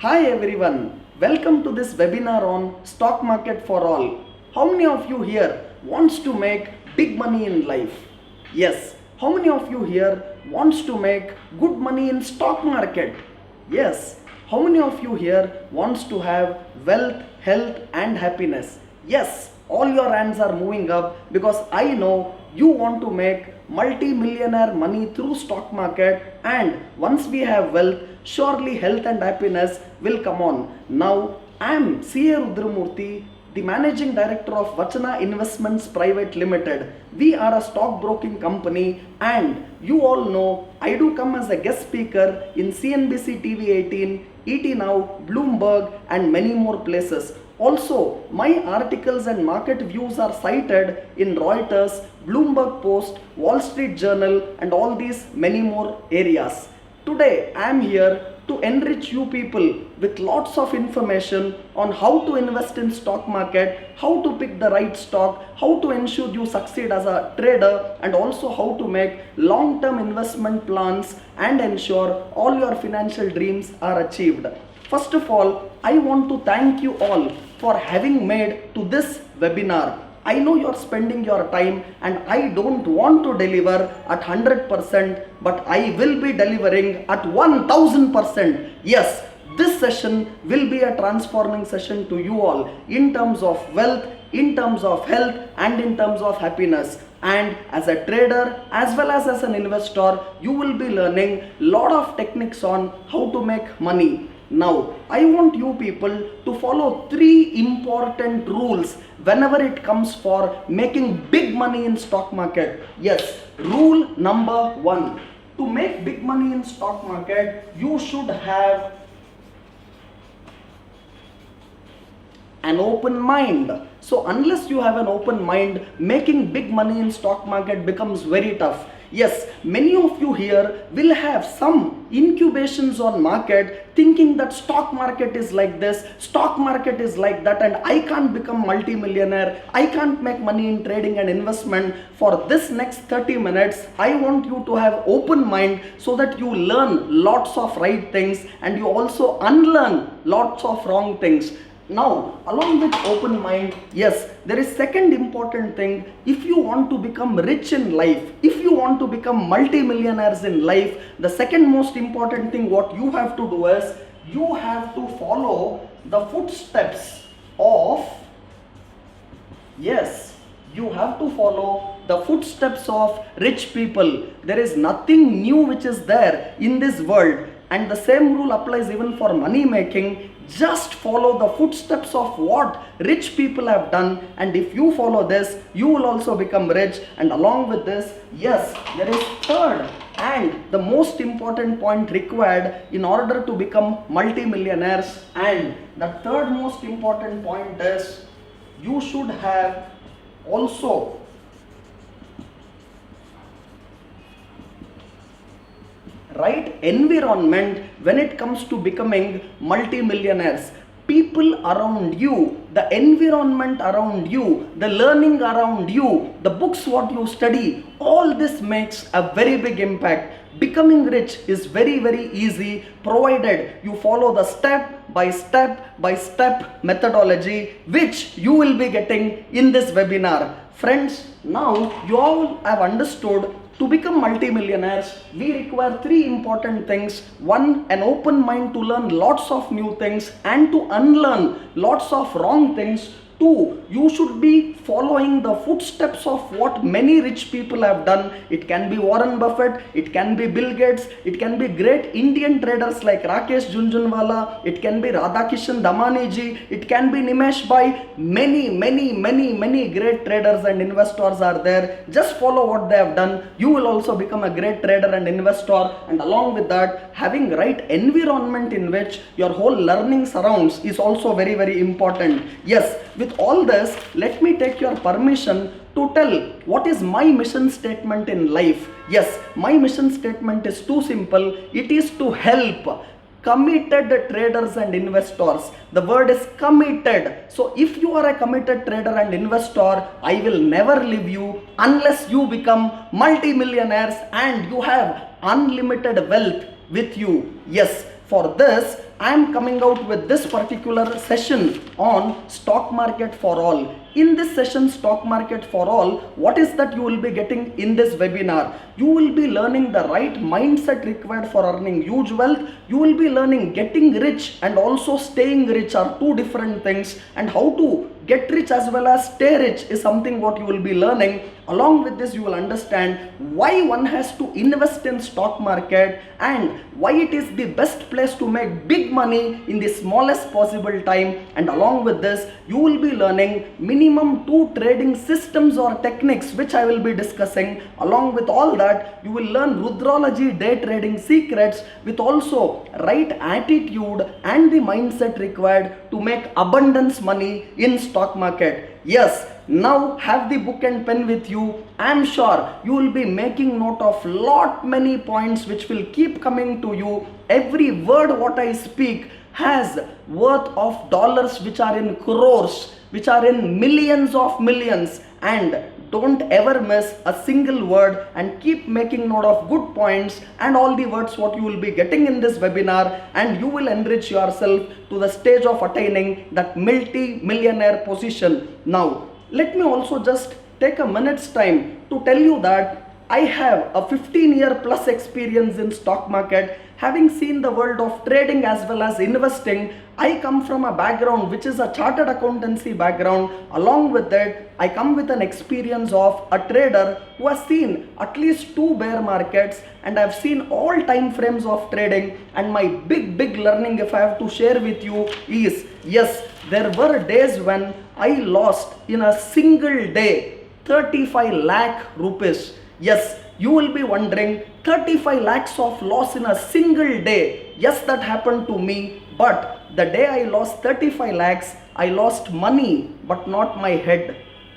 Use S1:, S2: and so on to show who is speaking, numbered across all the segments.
S1: Hi everyone, welcome to this webinar on stock market for all. How many of you here wants to make big money in life? Yes. How many of you here wants to make good money in stock market? Yes. How many of you here wants to have wealth, health and happiness? Yes. All your hands are moving up because I know you want to make multi-millionaire money through stock market, and once we have wealth, surely health and happiness will come on. Now I am CA Rudramurthy, the managing director of Vachana Investments Private Limited. We are a stockbroking company, and you all know I do come as a guest speaker in CNBC TV 18, ET Now, Bloomberg and many more places. Also, my articles and market views are cited in Reuters, Bloomberg Post, Wall Street Journal and all these many more areas. Today I am here to enrich you people with lots of information on how to invest in stock market, how to pick the right stock, how to ensure you succeed as a trader, and also how to make long-term investment plans and ensure all your financial dreams are achieved. First of all, I want to thank you all for having made to this webinar. I know you're spending your time and I don't want to deliver at 100%, but I will be delivering at 1000%. Yes, this session will be a transforming session to you all in terms of wealth, in terms of health and in terms of happiness. And as a trader as well as an investor, you will be learning lot of techniques on how to make money. Now, I want you people to follow 3 important rules whenever it comes for making big money in stock market. Yes, rule number 1. To make big money in stock market, you should have an open mind. So unless you have an open mind, making big money in stock market becomes very tough. Yes, many of you here will have some incubations on market thinking that stock market is like this, stock market is like that, and I can't become multi-millionaire, I can't make money in trading and investment. For this next 30 minutes, I want you to have open mind so that you learn lots of right things and you also unlearn lots of wrong things. Now, along with open mind, yes, there is second important thing. If you want to become rich in life, if you want to become multi-millionaires in life, the second most important thing what you have to do is, you have to follow the footsteps of, yes, you have to follow the footsteps of rich people. There is nothing new which is there in this world. And the same rule applies even for money making. Just follow the footsteps of what rich people have done, and if you follow this, you will also become rich. And along with this, yes, there is third and the most important point required in order to become multi-millionaires. And the third most important point is, you should have also right environment when it comes to becoming multi-millionaires. People around you, the environment around you, the learning around you, the books what you study, all this makes a very big impact. Becoming rich is very easy provided you follow the step by step methodology which you will be getting in this webinar. Friends, now you all have understood. To become multi-millionaires, we require 3 important things. 1, an open mind to learn lots of new things and to unlearn lots of wrong things. 2, you should be following the footsteps of what many rich people have done. It can be Warren Buffett, it can be Bill Gates, it can be great Indian traders like Rakesh Jhunjhunwala, it can be Radhakishan Damani ji, it can be Nimesh Bhai. Many great traders and investors are there. Just follow what they have done. You will also become a great trader and investor. And along with that, having right environment in which your whole learning surrounds is also very important. Yes, with all this, let me take your permission to tell what is my mission statement in life. Yes, my mission statement is too simple. It is to help committed traders and investors. The word is committed. So if you are a committed trader and investor, I will never leave you unless you become multi-millionaires and you have unlimited wealth with you. Yes, for this I am coming out with this particular session on stock market for all. In this session, stock market for all, what is that you will be getting in this webinar? You will be learning the right mindset required for earning huge wealth. You will be learning getting rich and also staying rich are two different things, and how to get rich as well as stay rich is something what you will be learning. Along with this, you will understand why one has to invest in stock market and why it is the best place to make big money in the smallest possible time. And along with this, you will be learning minimum 2 trading systems or techniques which I will be discussing. Along with all that, you will learn Rudrology day trading secrets with also right attitude and the mindset required to make abundance money in stock market. Yes, now have the book and pen with you. I am sure you will be making note of many points which will keep coming to you. Every word what I speak has worth of dollars which are in crores, which are in millions of millions, and don't ever miss a single word and keep making note of good points and all the words what you will be getting in this webinar, and you will enrich yourself to the stage of attaining that multi-millionaire position. Now, let me also just take a minute's time to tell you that I have a 15-year plus experience in stock market. Having seen the world of trading as well as investing, I come from a background which is a chartered accountancy background. Along with that, I come with an experience of a trader who has seen at least 2 bear markets, and I've seen all time frames of trading. And my big learning, if I have to share with you, is yes, there were days when I lost in a single day 35 lakh rupees. Yes, you will be wondering, 35 lakhs of loss in a single day. Yes, that happened to me. But the day I lost 35 lakhs, I lost money, but not my head.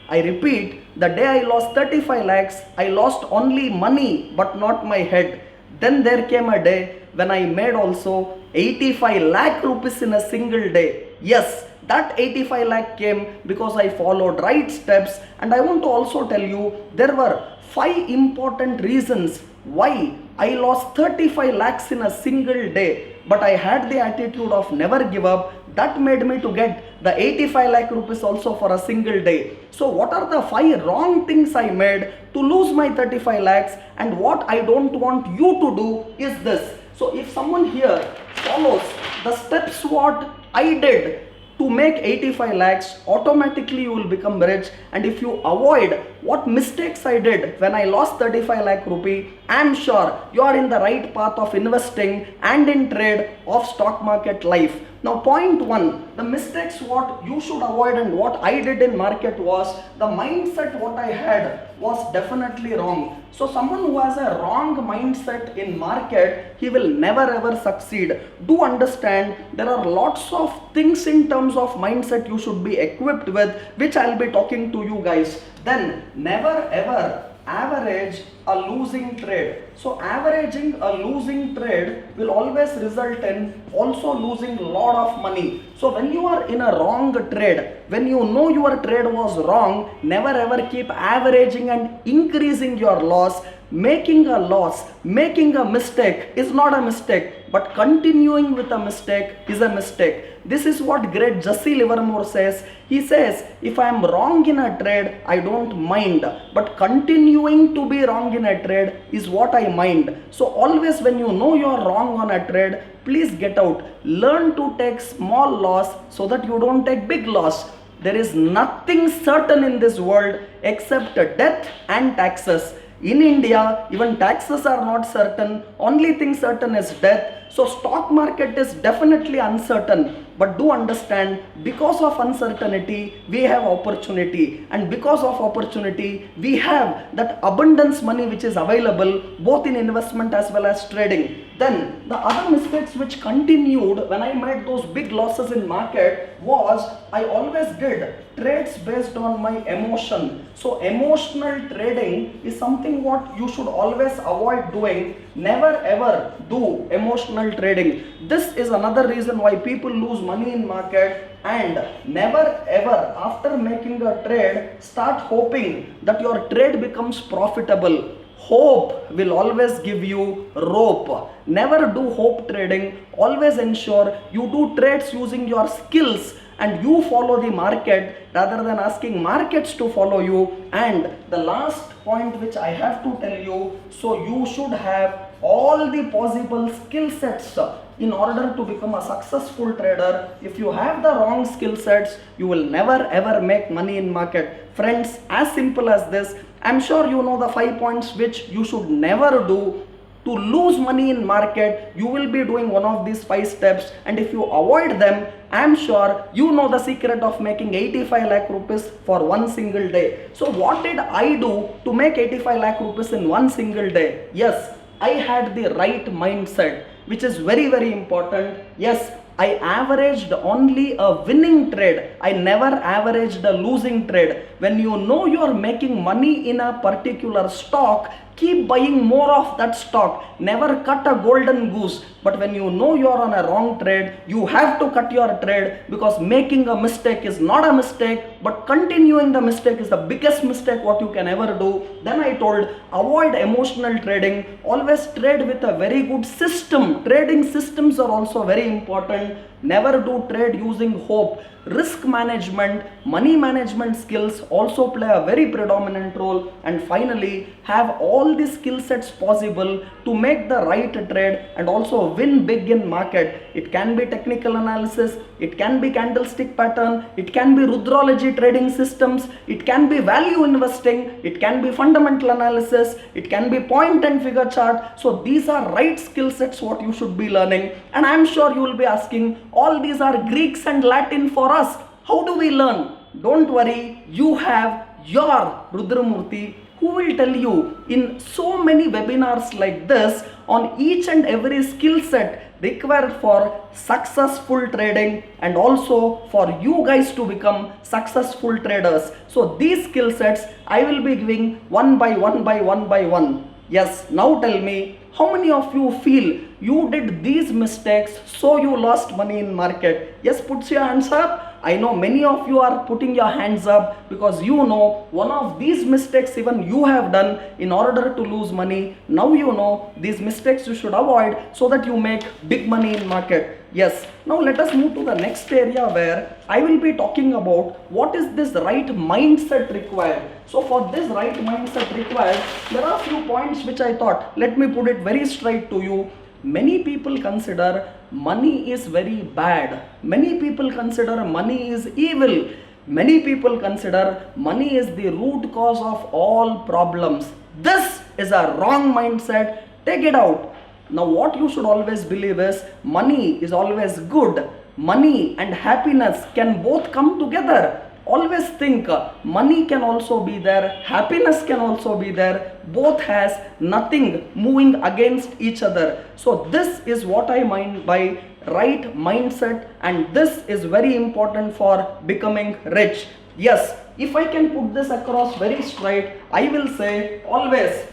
S1: I repeat, the day I lost 35 lakhs, I lost only money, but not my head. Then there came a day when I made also 85 lakh rupees in a single day. Yes, that 85 lakh came because I followed right steps. And I want to also tell you, there were 5 important reasons why I lost 35 lakhs in a single day, but I had the attitude of never give up. That made me to get the 85 lakh rupees also for a single day. So what are the 5 wrong things I made to lose my 35 lakhs, and what I don't want you to do is this. So if someone here follows the steps what I did to make 85 lakhs, automatically you will become rich. And if you avoid what mistakes I did when I lost 35 lakh rupee, I am sure you are in the right path of investing and in trade of stock market life. Now, point 1, the mistakes what you should avoid and what I did in market was, the mindset what I had was definitely wrong. So someone who has a wrong mindset in market, he will never ever succeed. Do understand, there are lots of things in terms of mindset you should be equipped with, which I'll be talking to you guys. Then never ever average a losing trade. So averaging a losing trade will always result in also losing a lot of money. So when you are in a wrong trade, when you know your trade was wrong, never ever keep averaging and increasing your loss. Making a loss, making a mistake is not a mistake, but continuing with a mistake is a mistake. This is what great Jesse Livermore says. He says, if I am wrong in a trade, I don't mind, but continuing to be wrong in a trade is what I mind. So always when you know you are wrong on a trade, please get out. Learn to take small loss so that you don't take big loss. There is nothing certain in this world except death and taxes. In India, even taxes are not certain. Only thing certain is death. So stock market is definitely uncertain. But do understand, because of uncertainty, we have opportunity. And because of opportunity, we have that abundance money which is available both in investment as well as trading. Then the other mistakes which continued when I made those big losses in market was, I always did trades based on my emotion. So emotional trading is something what you should always avoid doing. Never ever do emotional trading. This is another reason why people lose money in market. And never ever after making a trade start hoping that your trade becomes profitable. Hope will always give you rope. Never do hope trading. Always ensure you do trades using your skills and you follow the market rather than asking markets to follow you. And the last point which I have to tell you, so you should have all the possible skill sets in order to become a successful trader. If you have the wrong skill sets, you will never ever make money in market. Friends, as simple as this. I'm sure you know the 5 points which you should never do to lose money in market. You will be doing one of these 5 steps, and if you avoid them, I'm sure you know the secret of making 85 lakh rupees for one single day. So what did I do to make 85 lakh rupees in one single day? Yes, I had the right mindset, which is very, very important. Yes, I averaged only a winning trade. I never averaged a losing trade. When you know you are making money in a particular stock, keep buying more of that stock. Never cut a golden goose. But when you know you are on a wrong trade, you have to cut your trade, because making a mistake is not a mistake, but continuing the mistake is the biggest mistake what you can ever do. Then I told, avoid emotional trading. Always trade with a very good system. Trading systems are also very important. Never do trade using hope. Risk management, money management skills also play a very predominant role. And finally, have all the skill sets possible to make the right trade and also win big in market. It can be technical analysis, it can be candlestick pattern, it can be Rudrology trading systems, it can be value investing, it can be fundamental analysis, it can be point and figure chart. So these are right skill sets what you should be learning. And I'm sure you will be asking, all these are Greeks and Latin for us. How do we learn? Don't worry, you have your Rudramurthy, who will tell you in so many webinars like this on each and every skill set required for successful trading and also for you guys to become successful traders. So these skill sets I will be giving one by one. Yes, now tell me, how many of you feel you did these mistakes so you lost money in market? Yes, put your hands up. I know many of you are putting your hands up because you know one of these mistakes even you have done in order to lose money. Now you know these mistakes you should avoid so that you make big money in market. Yes, now let us move to the next area where I will be talking about what is this right mindset required. So for this right mindset required, there are a few points which I thought, let me put it very straight to you. Many people consider money is very bad. Many people consider money is evil. Many people consider money is the root cause of all problems. This is a wrong mindset. Take it out. Now what you should always believe is money is always good. Money and happiness can both come together. Always think money can also be there, happiness can also be there. Both has nothing moving against each other. So this is what I mean by right mindset, and this is very important for becoming rich. Yes, if I can put this across very straight, I will say always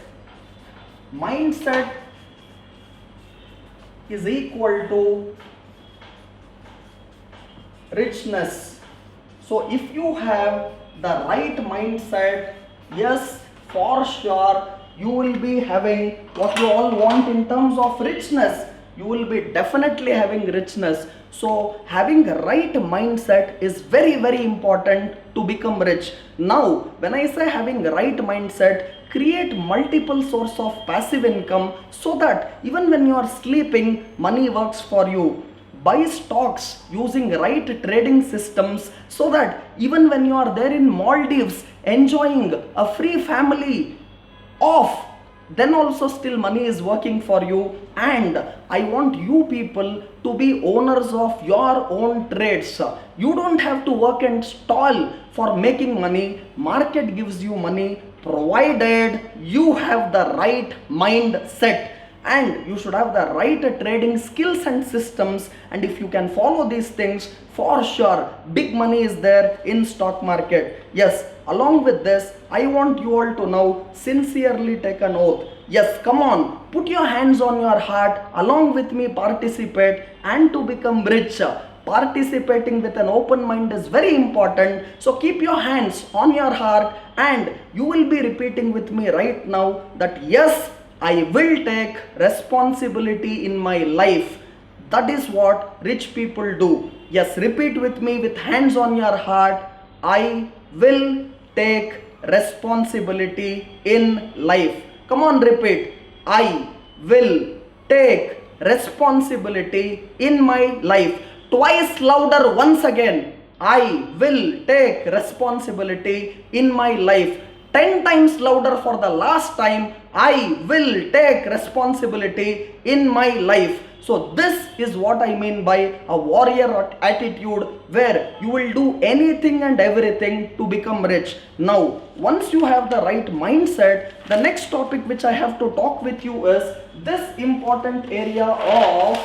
S1: mindset is equal to richness. So if you have the right mindset, yes, for sure, you will be having what you all want in terms of richness. You will be definitely having richness. So having a right mindset is very, very important to become rich. Now, when I say having a right mindset, create multiple sources of passive income so that even when you are sleeping, money works for you. Buy stocks using right trading systems so that even when you are there in Maldives enjoying a free family off, then also still money is working for you. And I want you people to be owners of your own trades. You don't have to work and stall for making money. Market gives you money provided you have the right mindset. And you should have the right trading skills and systems, and if you can follow these things, for sure big money is there in stock market. Yes, along with this, I want you all to now sincerely take an oath. Yes, come on, put your hands on your heart, along with me participate, and to become rich, participating with an open mind is very important. So keep your hands on your heart and you will be repeating with me right now that yes, I will take responsibility in my life. That is what rich people do. Yes, repeat with me with hands on your heart. I will take responsibility in life. Come on, repeat. I will take responsibility in my life. Twice louder once again. I will take responsibility in my life. 10 times louder for the last time. I will take responsibility in my life. So this is what I mean by a warrior attitude, where you will do anything and everything to become rich. Now, once you have the right mindset, the next topic which I have to talk with you is this important area of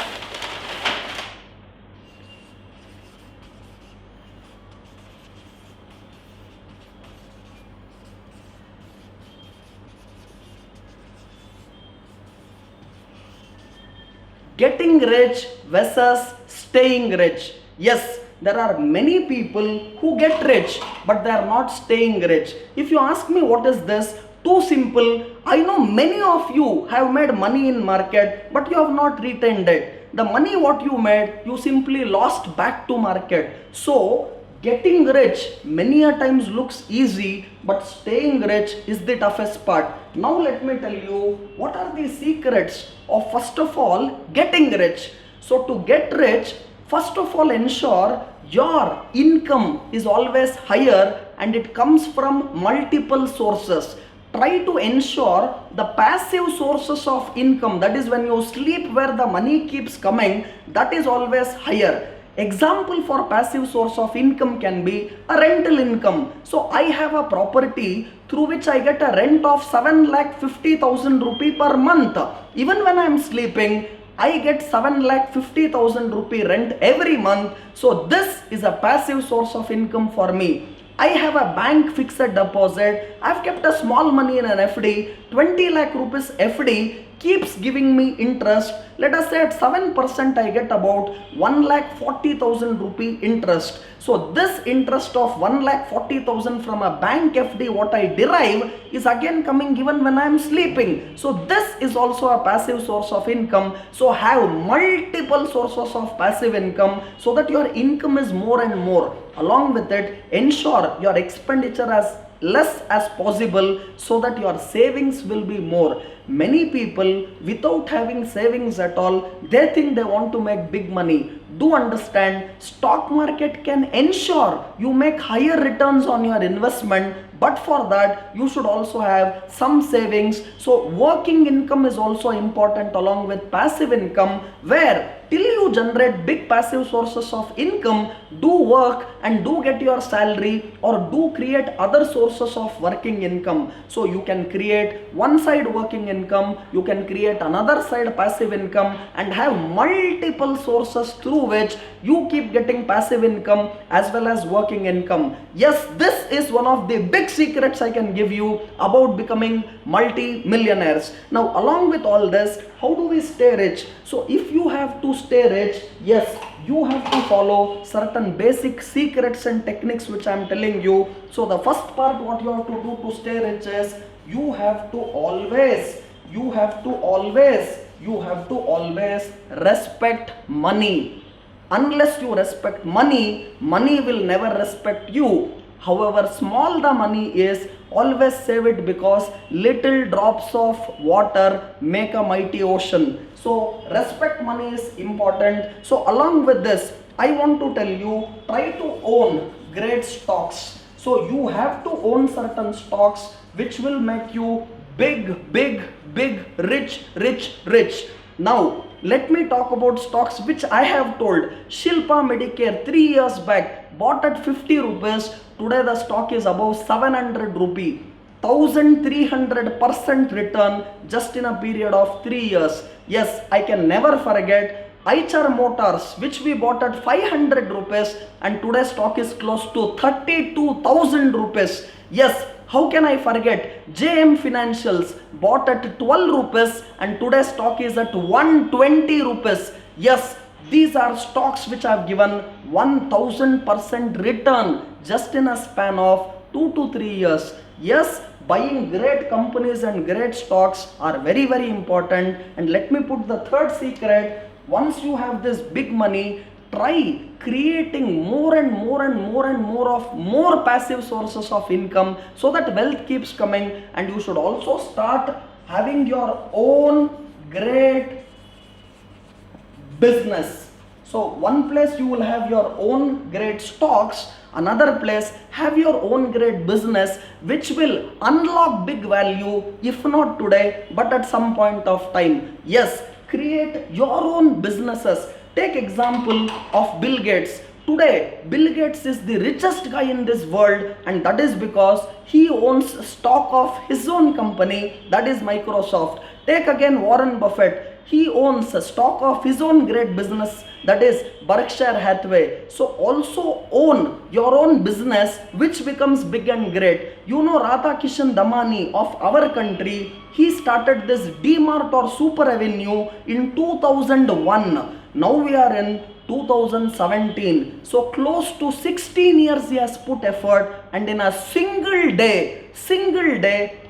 S1: getting rich versus staying rich. Yes, there are many people who get rich, but they are not staying rich. If you ask me what is this, too simple. I know many of you have made money in market, but you have not retained it. The money what you made, you simply lost back to market. So getting rich many a times looks easy, but staying rich is the toughest part. Now let me tell you what are the secrets of first of all getting rich. So to get rich, first of all ensure your income is always higher and it comes from multiple sources. Try to ensure the passive sources of income, that is when you sleep where the money keeps coming, that is always higher. Example for passive source of income can be a rental income. So I have a property through which I get a rent of 7,50,000 rupee per month. Even when I am sleeping, I get 7,50,000 rupee rent every month. So this is a passive source of income for me. I have a bank fixed deposit. I've kept a small money in an FD. 20 lakh rupees FD keeps giving me interest. Let us say at 7% I get about 1,40,000 rupee interest. So this interest of 1,40,000 from a bank FD what I derive is again coming given when I am sleeping. So this is also a passive source of income. So have multiple sources of passive income so that your income is more and more. Along with it, ensure your expenditure as less as possible so that your savings will be more. Many people without having savings at all, they think they want to make big money. Do understand, stock market can ensure you make higher returns on your investment, but for that you should also have some savings. So working income is also important along with passive income, where till you generate big passive sources of income, do work and do get your salary or do create other sources of working income. So you can create one side working income, you can create another side passive income, and have multiple sources through which you keep getting passive income as well as working income. Yes, this is one of the big secrets I can give you about becoming multi-millionaires. Now along with all this, how do we stay rich? So if you have to stay rich, yes, you have to follow certain basic secrets and techniques which I am telling you. So the first part what you have to do to stay rich is you have to always respect money. Unless you respect money, money will never respect you. However small the money is, always save it, because little drops of water make a mighty ocean. So respect money is important. So along with this, I want to tell you, try to own great stocks. So you have to own certain stocks which will make you big, rich. Now let me talk about stocks which I have told. Shilpa Medicare 3 years back bought at 50 rupees. Today the stock is above 700 rupee. 1300% return just in a period of 3 years. Yes, I can never forget Eicher Motors, which we bought at 500 rupees, and today stock is close to 32,000 rupees. Yes, how can I forget JM Financials, bought at 12 rupees and today stock is at 120 rupees. Yes, These are stocks which have given 1000% return just in a span of 2 to 3 years. Yes, buying great companies and great stocks are very, very important. And let me put the third secret. Once you have this big money, try creating more and more and more and more of more passive sources of income, so that wealth keeps coming. And you should also start having your own great business. So one place you will have your own great stocks, another place have your own great business, which will unlock big value, if not today but at some point of time. Yes, create your own businesses. Take example of Bill Gates. Today, Bill Gates is the richest guy in this world, and that is because he owns stock of his own company, that is Microsoft. Take again Warren Buffett. He owns a stock of his own great business, that is Berkshire Hathaway. So also own your own business which becomes big and great. You know Radhakishan Damani of our country, he started this D-Mart or Super Avenue in 2001. Now we are in 2017. So close to 16 years he has put effort, and in a single day,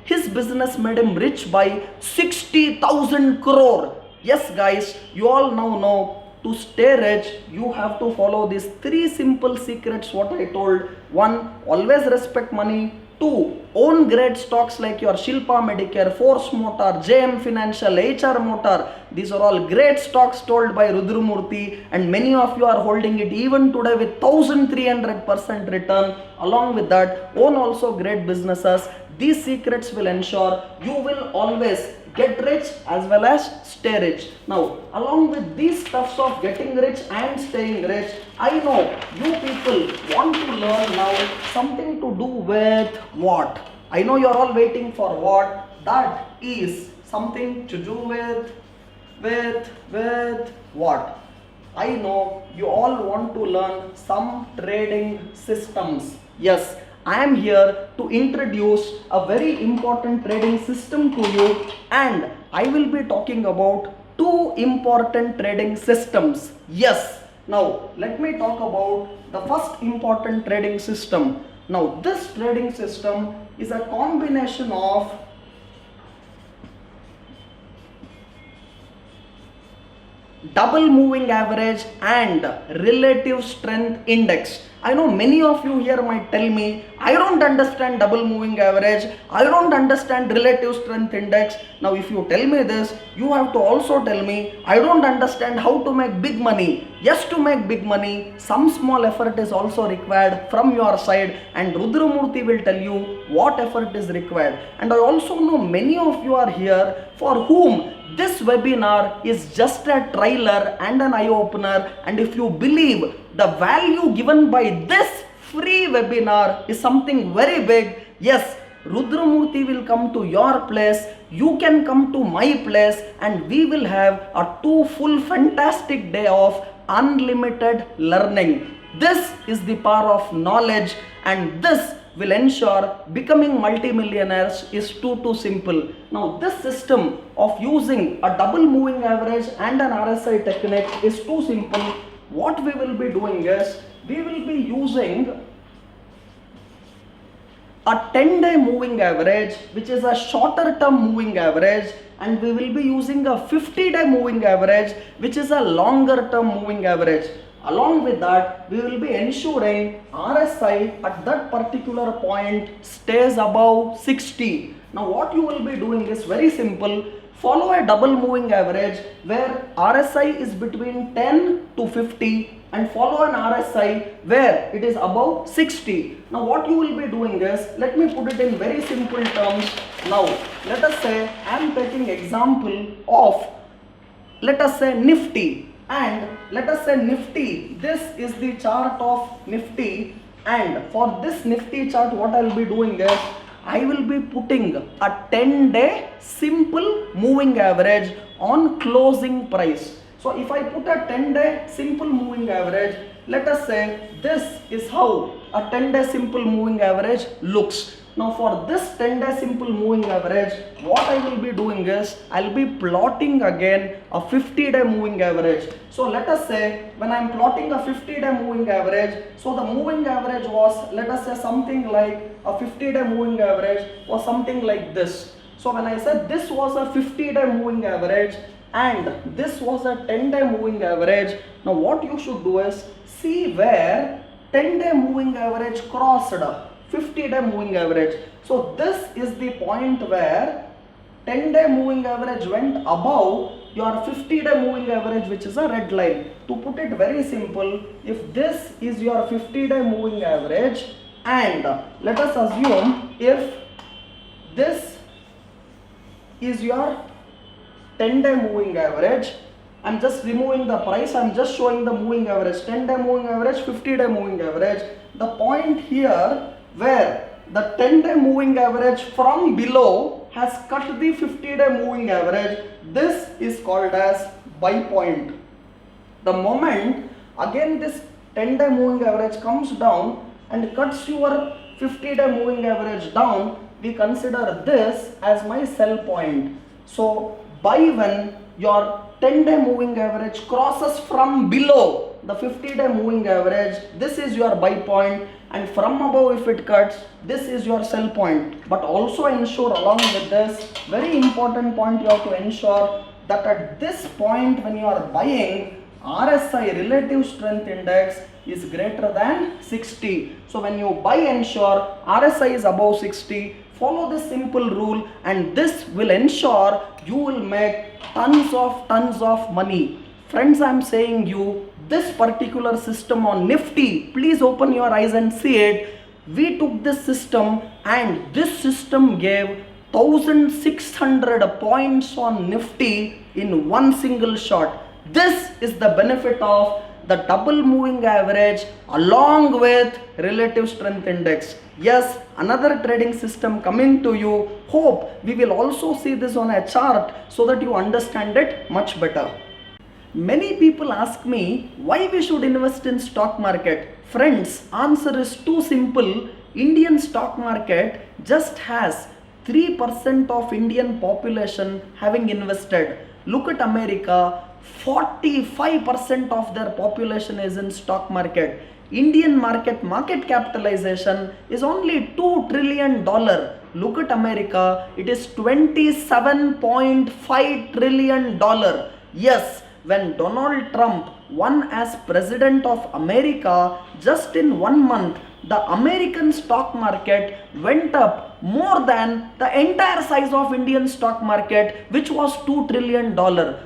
S1: his business made him rich by 60,000 crore. Yes guys, you all now know, to stay rich, you have to follow these 3 simple secrets what I told. 1, always respect money. 2, own great stocks like your Shilpa Medicare, Force Motor, JM Financial, HR Motor. These are all great stocks told by Rudramurthy, and many of you are holding it even today with 1300% return. Along with that, own also great businesses. These secrets will ensure you will always get rich as well as stay rich. Now, along with these stuffs of getting rich and staying rich, I know you people want to learn now something to do with what? I know you're all waiting for what? That is something to do with what? I know you all want to learn some trading systems. Yes, I am here to introduce a very important trading system to you, and I will be talking about 2 important trading systems. Yes, now let me talk about the first important trading system. Now this trading system is a combination of double moving average and relative strength index. I know many of you here might tell me, I don't understand double moving average, I don't understand relative strength index. Now if you tell me this, you have to also tell me, I don't understand how to make big money. Yes, to make big money, some small effort is also required from your side, and Rudramurthy will tell you what effort is required. And I also know many of you are here for whom this webinar is just a trailer and an eye-opener, and if you believe the value given by this free webinar is something very big, yes, Rudramurthy will come to your place, you can come to my place, and we will have a 2 full fantastic day of unlimited learning. This is the power of knowledge, and this will ensure becoming multimillionaires is too simple. Now this system of using a double moving average and an RSI technique is too simple. What we will be doing is, we will be using a 10-day moving average, which is a shorter term moving average, and we will be using a 50-day moving average, which is a longer term moving average. Along with that, we will be ensuring RSI at that particular point stays above 60. Now what you will be doing is very simple. Follow a double moving average where RSI is between 10 to 50, and follow an RSI where it is above 60. Now what you will be doing is, let me put it in very simple terms. Now let us say I am taking example of, let us say Nifty, and let us say Nifty, this is the chart of Nifty, and for this Nifty chart what I will be doing is, I will be putting a 10-day simple moving average on closing price. So if I put a 10-day simple moving average, let us say this is how a 10-day simple moving average looks. Now for this 10-day simple moving average, what I will be doing is, I'll be plotting again a 50-day moving average. So let us say, when I am plotting a 50-day moving average, so the moving average was, let us say something like, a 50-day moving average was something like this. So when I said this was a 50-day moving average and this was a 10-day moving average, now what you should do is see where 10-day moving average crossed 50-day moving average. So this is the point where 10-day moving average went above your 50-day moving average, which is a red line. To put it very simple, if this is your 50-day moving average and let us assume if this is your 10-day moving average, I'm just removing the price, I'm just showing the moving average, 10-day moving average, 50-day moving average. The point here where the 10-day moving average from below has cut the 50-day moving average, this is called as buy point. The moment again this 10-day moving average comes down and cuts your 50-day moving average down, we consider this as my sell point. So buy when your 10-day moving average crosses from below the 50-day moving average, this is your buy point, and from above if it cuts, this is your sell point. But also ensure along with this, very important point, you have to ensure that at this point when you are buying, RSI, relative strength index, is greater than 60. So when you buy, ensure RSI is above 60. Follow this simple rule and this will ensure you will make tons of money. Friends, I am saying you, this particular system on Nifty, please open your eyes and see it. We took this system and this system gave 1600 points on Nifty in one single shot. This is the benefit of the double moving average along with relative strength index. Yes, another trading system coming to you. Hope we will also see this on a chart so that you understand it much better. Many people ask me why we should invest in stock market. Friends, answer is too simple. Indian stock market just has 3% of Indian population having invested. Look at America, 45% of their population is in stock market. Indian market capitalization is only $2 trillion. Look at America, it is $27.5 trillion. Yes, when Donald Trump won as president of America, just in 1 month, the American stock market went up more than the entire size of Indian stock market, which was $2 trillion.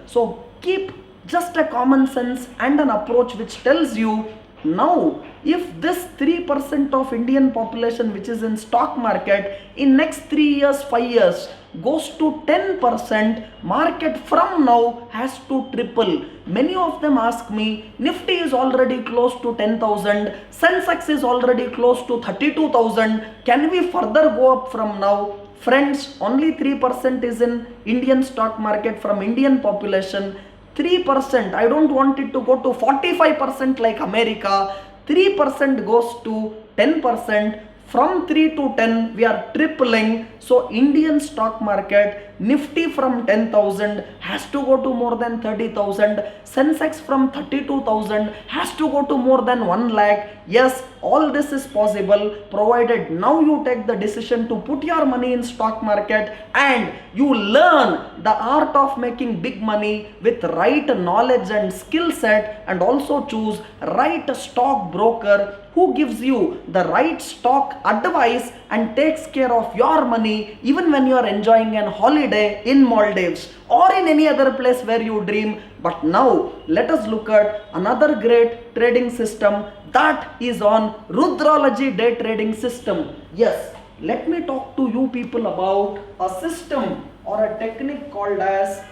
S1: So keep just a common sense and an approach which tells you, now if this 3% of Indian population which is in stock market in next 3 years, 5 years goes to 10%, market from now has to triple. Many of them ask me, Nifty is already close to 10,000, Sensex is already close to 32,000, can we further go up from now? Friends, only 3% is in Indian stock market from Indian population. 3%, I don't want it to go to 45% like America. 3% goes to 10%. From 3 to 10, we are tripling. So Indian stock market, Nifty from 10,000 has to go to more than 30,000. Sensex from 32,000 has to go to more than 1 lakh. Yes, all this is possible provided now you take the decision to put your money in stock market and you learn the art of making big money with right knowledge and skill set, and also choose right stock broker who gives you the right stock advice and takes care of your money even when you are enjoying an holiday in Maldives or in any other place where you dream. But now let us look at another great trading system, that is on Rudramurthy day trading system. Yes, let me talk to you people about a system or a technique called as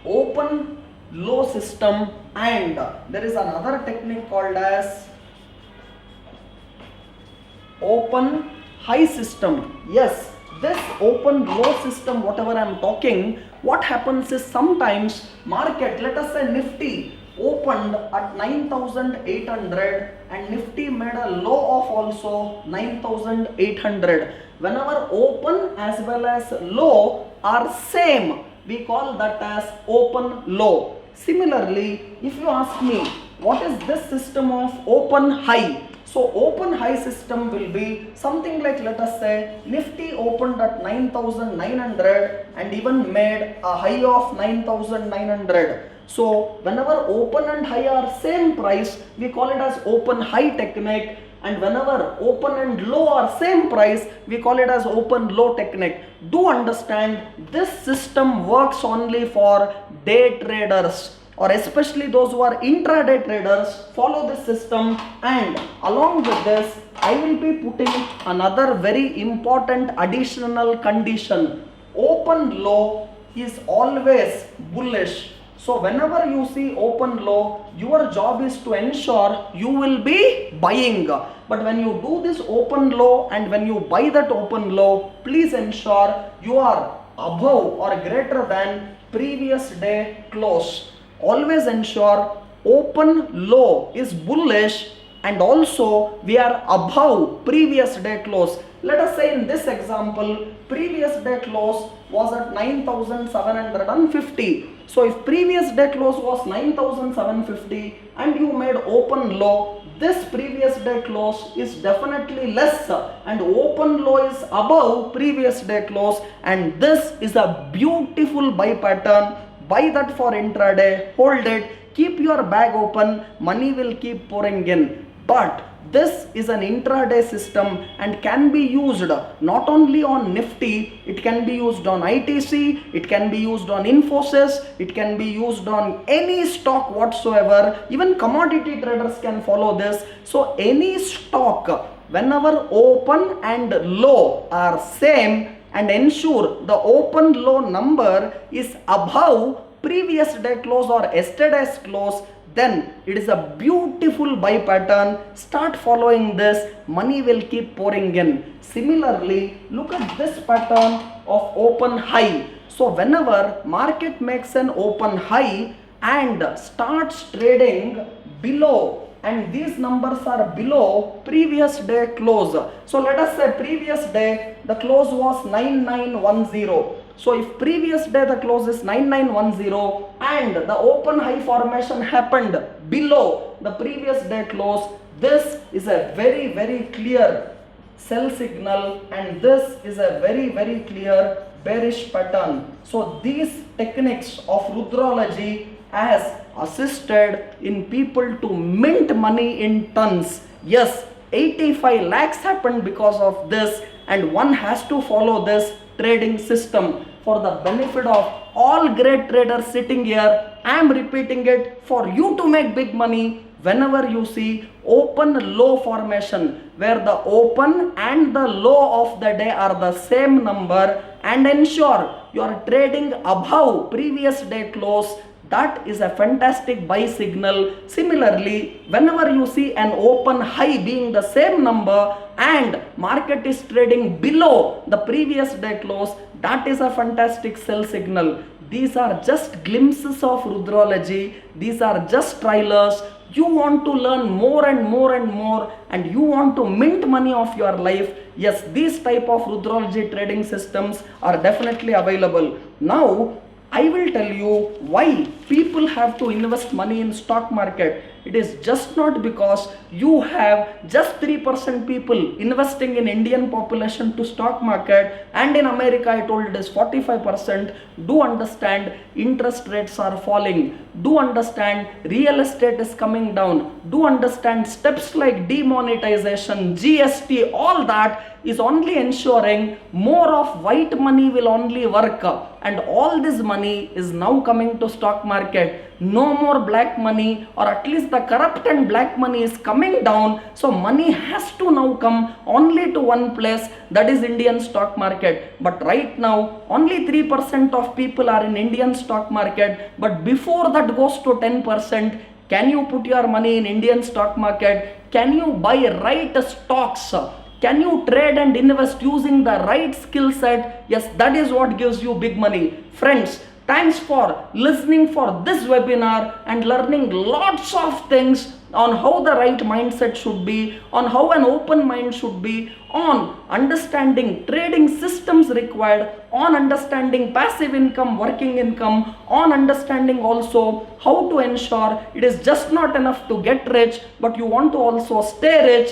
S1: open low system, and there is another technique called as open high system. Yes, this open low system, whatever I am talking, what happens is sometimes market, let us say Nifty, opened at 9,800 and Nifty made a low of also 9,800. Whenever open as well as low are same, we call that as open low. Similarly, if you ask me what is this system of open high, so open high system will be something like, let us say Nifty opened at 9,900 and even made a high of 9,900. So whenever open and high are same price, we call it as open high technique, and whenever open and low are same price, we call it as open low technique. Do understand, this system works only for day traders, or especially those who are intraday traders. Follow this system, and along with this I will be putting another very important additional condition. Open low is always bullish. So whenever you see open low, your job is to ensure you will be buying. But when you do this open low and when you buy that open low, please ensure you are above or greater than previous day close. Always ensure open low is bullish and also we are above previous day close. Let us say in this example, previous day close was at 9,750. So if previous day close was 9,750 and you made open low, this previous day close is definitely less and open low is above previous day close, and this is a beautiful buy pattern. Buy that for intraday, hold it, keep your bag open, money will keep pouring in. But this is an intraday system and can be used not only on Nifty, it can be used on ITC, it can be used on Infosys, it can be used on any stock whatsoever. Even commodity traders can follow this. So any stock, whenever open and low are same, and ensure the open low number is above previous day close or yesterday's close, then it is a beautiful buy pattern. Start following this, money will keep pouring in. Similarly, look at this pattern of open high. So whenever market makes an open high and starts trading below, and these numbers are below previous day close. So let us say previous day the close was 9910. So if previous day the close is 9910 and the open high formation happened below the previous day close, this is a very clear sell signal and this is a very clear bearish pattern. So these techniques of Rudrology has assisted in people to mint money in tons. Yes, 85 lakhs happened because of this, and one has to follow this trading system for the benefit of all great traders sitting here. I am repeating it for you to make big money. Whenever you see open low formation where the open and the low of the day are the same number, and ensure you are trading above previous day close, that is a fantastic buy signal. Similarly, whenever you see an open high being the same number and market is trading below the previous day close, that is a fantastic sell signal. These are just glimpses of Rudrology. These are just trailers. You want to learn more and more and you want to mint money of your life. Yes, these type of Rudrology trading systems are definitely available. Now, I will tell you why people have to invest money in stock market. It is just not because you have just 3% people investing in Indian population to stock market, and in America I told it is 45%. Do understand interest rates are falling. Do understand real estate is coming down. Do understand steps like demonetization, GST, all that is only ensuring more of white money will only work, and all this money is now coming to stock market. No more black money, or at least the corrupt and black money is coming down. So money has to now come only to one place, that is Indian stock market. But right now only 3% of people are in Indian stock market, but before that goes to 10%, can you put your money in Indian stock market? Can you buy right stocks? Can you trade and invest using the right skill set? Yes, that is what gives you big money. Friends, Thanks for listening for this webinar and learning lots of things on how the right mindset should be, on how an open mind should be, on understanding trading systems required, on understanding passive income, working income, on understanding also how to ensure it is just not enough to get rich, but you want to also stay rich.